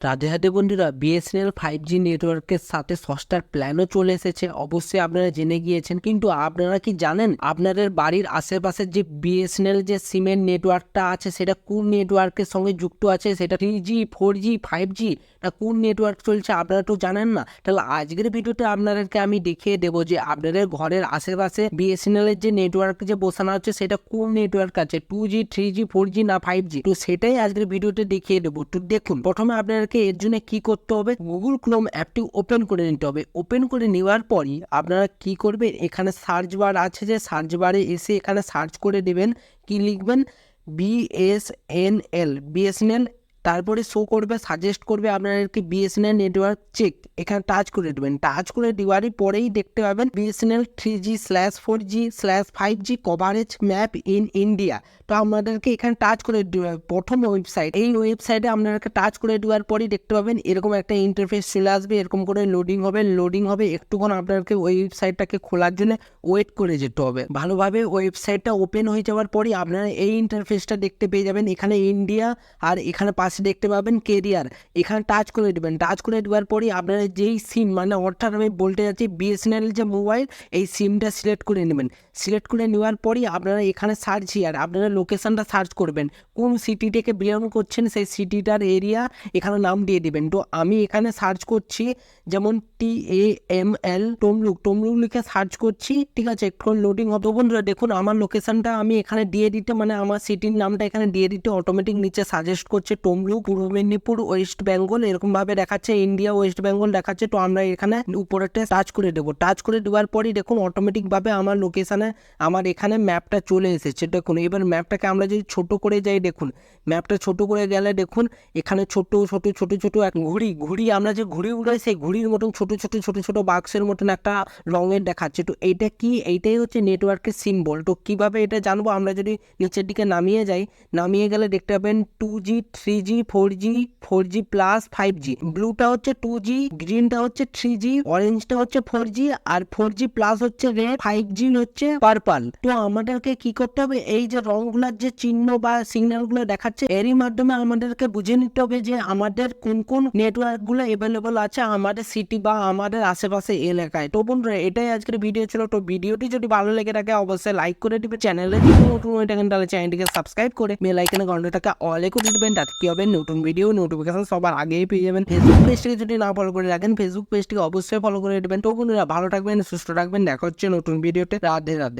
রাধে রাধে বন্ধুরা, BSNL 5G নেটওয়ার্কের সাথে সস্তার প্ল্যানও চলে এসেছে। অবশ্যই আপনারা জেনে গিয়েছেন, কিন্তু আপনারা কি জানেন আপনাদের বাড়ির আশেপাশের যে বিএসএনএল যে সিমের নেটওয়ার্কটা আছে সেটা কোন নেটওয়ার্কের সঙ্গে যুক্ত আছে? সেটা 3G 4G 5G না কোন নেটওয়ার্ক চলছে আপনারা তো জানেন না। তাহলে আজকের ভিডিওতে আপনাদেরকে আমি দেখিয়ে দেবো যে আপনাদের ঘরের আশেপাশে বিএসএনএল এর যে নেটওয়ার্ক যে বসানো হচ্ছে সেটা কোন নেটওয়ার্ক আছে, 2G 3G 4G না 5G। তো সেটাই আজকের ভিডিওতে দেখিয়ে দেবো। তো দেখুন, প্রথমে আপনাদেরকে এর জন্য কি করতে হবে, গুগল ক্রোম অ্যাপটি ওপেন করে নিতে হবে। ওপেন করে নেওয়ার পরই আপনারা কি করবেন, এখানে সার্চ বার আছে, যে সার্চ বারে এসে এখানে সার্চ করে দেবেন, কি লিখবেন, বিএসএনএল। তারপরে শো করবে, সাজেস্ট করবে আপনাদেরকে বিএসএনএল নেটওয়ার্ক চেক, এখানে টাচ করে দেবেন। টাচ করে দেওয়ারই পরেই দেখতে পাবেন BSNL 3G/4G/5G coverage map in India. তো আপনাদেরকে এখানে টাচ করে দেওয়া প্রথম ওয়েবসাইট, এই ওয়েবসাইটে আপনাদেরকে টাচ করে দেওয়ার পরই দেখতে পাবেন এরকম একটা ইন্টারফেস চলে আসবে। এরকম করে লোডিং হবে একটুক্ষণ আপনাদেরকে ওয়েবসাইটটাকে খোলার জন্য ওয়েট করে যেতে হবে। ভালোভাবে ওয়েবসাইটটা ওপেন হয়ে যাওয়ার পরই আপনারা এই ইন্টারফেসটা দেখতে পেয়ে যাবেন। এখানে ইন্ডিয়া আর এখানে পাশে দেখতে পাবেন কেরিয়ার, এখানে টাচ করে দেবেন। টাচ করে দেওয়ার পরই আপনারা যেই সিম, মানে অর্থাৎ আমি বলতে যাচ্ছি বিএসএনএল যে মোবাইল, এই সিমটা সিলেক্ট করে নেবেন। সিলেক্ট করে নেওয়ার পরই আপনারা এখানে সার্চ হিয়ার, আপনারা লোকেশনটা সার্চ করবেন, কোন সিটি থেকে বিলং করছেন সেই সিটিটার এরিয়া এখানে নাম দিয়ে দিবেন। তো আমি এখানে সার্চ করছি, যেমন TAML তমলুক লিখে সার্চ করছি, ঠিক আছে। একটু লোডিং হবে। তো বন্ধুরা দেখুন, আমার লোকেশনটা আমি এখানে দিয়ে দিতে, মানে আমার সিটির নামটা এখানে দিয়ে দিতে অটোমেটিক নিচে সাজেস্ট করছে তমলুক, পূর্ব মেদিনীপুর, ওয়েস্ট বেঙ্গল এরকম ভাবে দেখাচ্ছে, ইন্ডিয়া ওয়েস্ট বেঙ্গল দেখাচ্ছে। তো আমরা এখানে উপরেটা টাচ করে দেবো। টাচ করে দেওয়ার পরই দেখুন অটোমেটিক ভাবে আমার লোকেশনে আমার এখানে ম্যাপটা চলে এসেছে। দেখুন এবার ম্যাপটাকে আমরা যদি ছোট করে যাই, দেখুন ম্যাপটা ছোট করে গেলে দেখুন এখানে ছোট এক ঘুড়ি আমরা যে ঘুড়ি উড়াই, সেই ঘুড়ির মতন ছোট বাক্সের মতন একটা রঙের দেখাচ্ছে। তো এইটা কি, এইটাই হচ্ছে নেটওয়ার্কের সিম্বল। তো কিভাবে এটা জানবো, আমরা যদি নিচের দিকে নামিয়ে যাই, নামিয়ে গেলে দেখতে পাবেন 2G 3G 4G plus 5G। ব্লুটা হচ্ছে 2G, গ্রিনটা হচ্ছে 3G, অরেঞ্জটা হচ্ছে 4G, আর 4G প্লাস হচ্ছে রেড, 5G হচ্ছে পার্পল। তো আমাদেরকে কি করতে হবে, এই যে রংগুলোর যে চিহ্ন বা সিগন্যাল গুলো দেখাচ্ছে, এরই মাধ্যমে আমাদেরকে বুঝে নিতে হবে যে আমাদের কোন কোন নেটওয়ার্ক গুলো এভেলেবল আছে আমাদের সিটি বা আমাদের আশেপাশে এলাকায়। তো বন্ধুরা এটাই আজকের ভিডিও ছিল। তো ভিডিওটি যদি ভালো লেগে থাকে অবশ্যই লাইক করে দিবে, চ্যানেলে যদি নতুন হয়ে থাকেন তাহলে চ্যানেলটিকে সাবস্ক্রাইব করে বেল আইকনে ঘন্টাটাকে অলে করে দিবেন। তাতে কি হবে, নতুন ভিডিও নোটিফিকেশন সবার আগেই পেয়ে যাবেন। ফেসবুক পেজটিকে যদি না ফলো করে রাখেন, ফেসবুক পেজটিকে অবশ্যই ফলো করে দেবেন। তো বন্ধুরা ভালো থাকবেন, সুস্থ থাকবেন, দেখা হচ্ছে নতুন ভিডিওতে। রাধে রাধে।